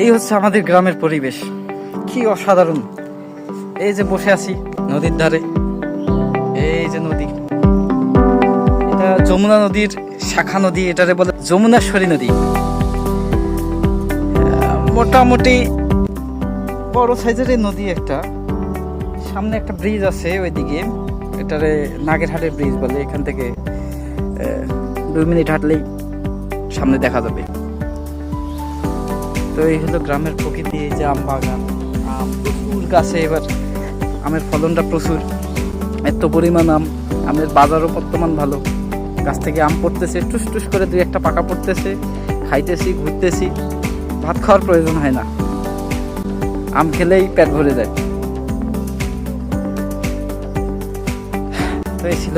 এই হচ্ছে আমাদের গ্রামের পরিবেশ, কি অসাধারণ। এই যে বসে আছি নদীর ধারে, এই যে নদী, এটা যমুনা নদীর শাখা নদী, এটারে বলে যমুনাশ্বরী নদী। মোটামুটি বড় সাইজের নদী একটা। সামনে একটা ব্রিজ আছে ওইদিকে, এটারে নাগেরহাটের ব্রিজ বলে। এখান থেকে 2 মিনিট হাঁটলেই সামনে দেখা যাবে। তো এই হলো গ্রামের প্রকৃতি। এই যে আম বাগান, আম প্রচুর গাছে, এবার আমের ফলনটা প্রচুর, এত পরিমাণ আম। আমের বাজারও বর্তমান ভালো, গাছ থেকে আম পড়তেছে, টুস টুস করে 2-1টা পাকা পড়তেছে, খাইতেছি, ঘুরতেছি, ভাত খাওয়ার প্রয়োজন হয় না, আম খেলেই পেট ভরে যায়। তো এই ছিল